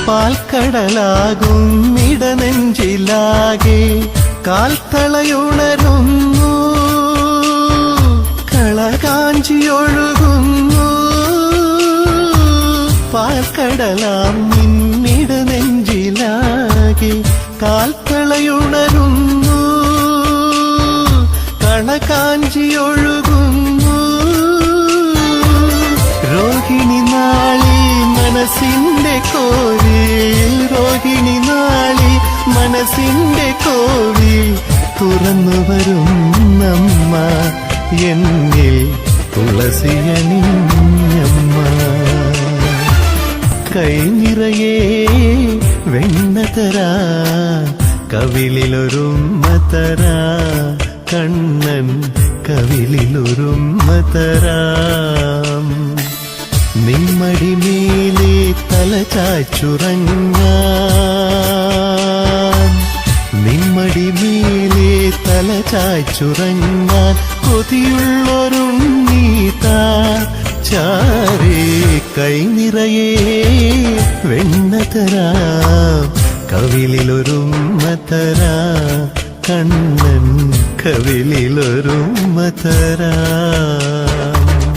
പാൽക്കടലാകും ഇടനെഞ്ചിലാകെ കാൽത്തളയുണരുന്നു, കളകാഞ്ചിയൊഴുകുന്നു. പാൽക്കടലാം നിന്നിടനെഞ്ചിലാകെ കാൽത്തളയുണരുന്നു, കളകാഞ്ചിയൊഴുകുന്നു. രോഹിണി നാളി മനസ്സിന്റെ കോവിൽ, രോഹിണി നാളി മനസ്സിന്റെ കോവിൽ തുറന്നു വരുന്നമ്മ, എന്നിൽ തുളസിയണിഞ്ഞമ്മ. കൈ നിറയെ വെണ്ണതരാ, കവിളിലൊരുമ്മതരാ, കണ്ണൻ കവിളിലൊരുമ്മതരാം. നിമ്മടിമേലെ തല ചായ്ച്ചുറങ്ങാൻ, നിമ്മടിമേലെ തല ചായ്ച്ചുറങ്ങാൻ കൊതിയുള്ളൊരുണ്ണീതാ ചാരേ. കൈ നിറയെ വെണ്ണതരാ, കവിളിലൊരുമ്മതരാ, കണ്ണൻ കവിളിലൊരുമ്മതരാ.